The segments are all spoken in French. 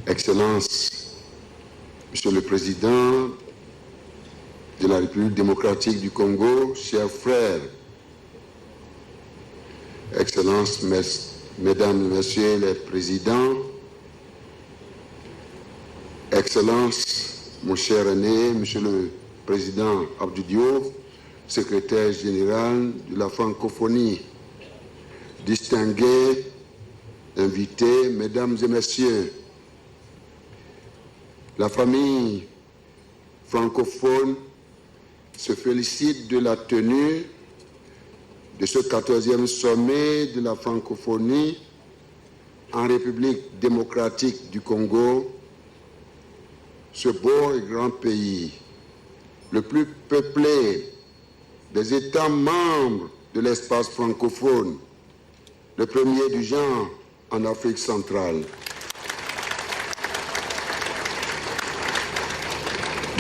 Excellences, Monsieur le Président de la République démocratique du Congo, chers frères, Excellences, Mesdames et Messieurs les Présidents, Excellences, mon cher aîné, Monsieur le Président Abdou Diouf, secrétaire général de la francophonie, distingués invités, Mesdames et Messieurs, la famille francophone se félicite de la tenue de ce 14e sommet de la francophonie en République démocratique du Congo, ce beau et grand pays, le plus peuplé des États membres de l'espace francophone, le premier du genre en Afrique centrale.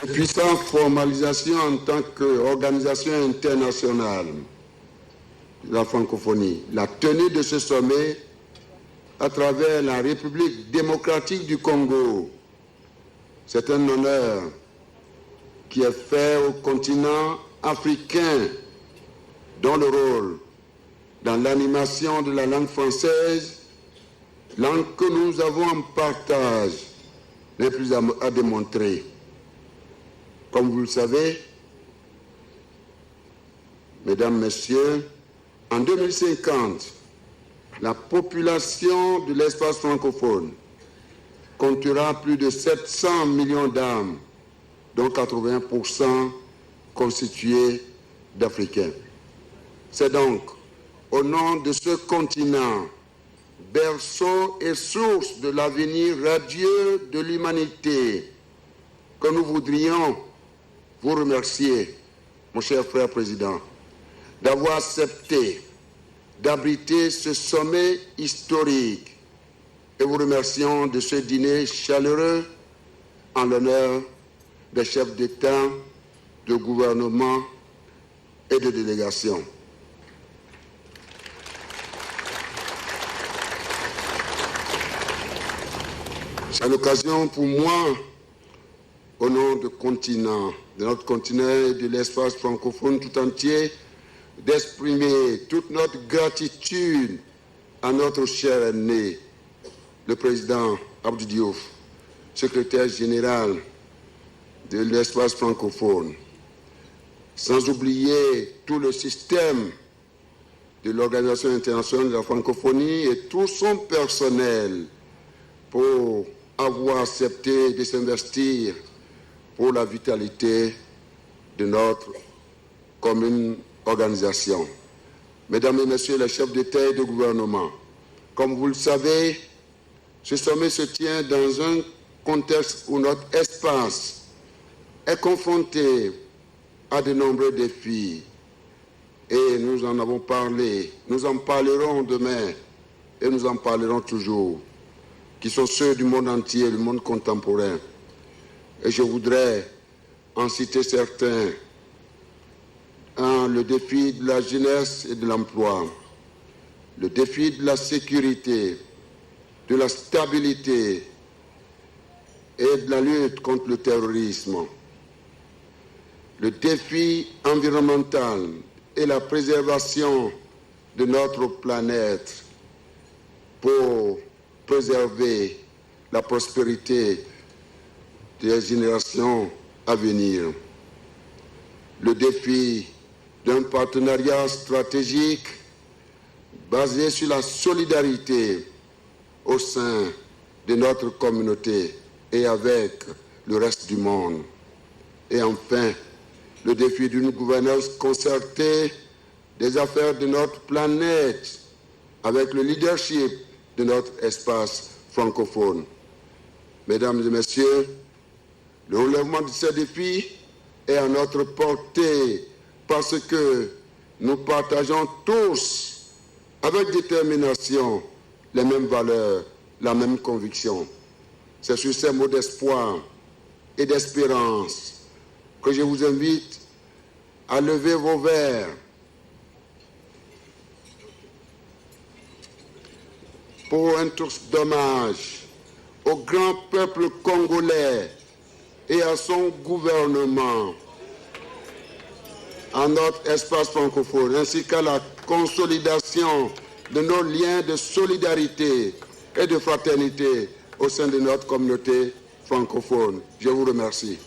Depuis sa formalisation en tant qu'organisation internationale de la francophonie, la tenue de ce sommet à travers la République démocratique du Congo, c'est un honneur qui est fait au continent africain, dont le rôle dans l'animation de la langue française, langue que nous avons en partage, n'est plus à démontrer. Comme vous le savez, Mesdames, Messieurs, en 2050, la population de l'espace francophone comptera plus de 700 millions d'âmes, dont 80% constitués d'Africains. C'est donc au nom de ce continent, berceau et source de l'avenir radieux de l'humanité, que nous voudrions vous remercier, mon cher frère président, d'avoir accepté d'abriter ce sommet historique et vous remercions de ce dîner chaleureux en l'honneur des chefs d'État, de gouvernement et de délégation. C'est l'occasion pour moi, au nom de notre continent et de l'espace francophone tout entier, d'exprimer toute notre gratitude à notre cher aîné, le président Abdou Diouf, secrétaire général de l'espace francophone, sans oublier tout le système de l'Organisation internationale de la francophonie et tout son personnel pour avoir accepté de s'investir pour la vitalité de notre commune organisation. Mesdames et Messieurs les chefs d'État et de gouvernement, comme vous le savez, ce sommet se tient dans un contexte où notre espace est confronté à de nombreux défis. Et nous en avons parlé, nous en parlerons demain et nous en parlerons toujours, qui sont ceux du monde entier, du monde contemporain. Et je voudrais en citer certains. Le défi de la jeunesse et de l'emploi, le défi de la sécurité, de la stabilité et de la lutte contre le terrorisme, le défi environnemental et la préservation de notre planète pour préserver la prospérité des générations à venir, le défi d'un partenariat stratégique basé sur la solidarité au sein de notre communauté et avec le reste du monde. Et enfin, le défi d'une gouvernance concertée des affaires de notre planète avec le leadership de notre espace francophone. Mesdames et Messieurs, le relèvement de ces défis est à notre portée parce que nous partageons tous avec détermination les mêmes valeurs, la même conviction. C'est sur ces mots d'espoir et d'espérance que je vous invite à lever vos verres pour un toast d'hommage au grand peuple congolais et à son gouvernement, à notre espace francophone, ainsi qu'à la consolidation de nos liens de solidarité et de fraternité au sein de notre communauté francophone. Je vous remercie.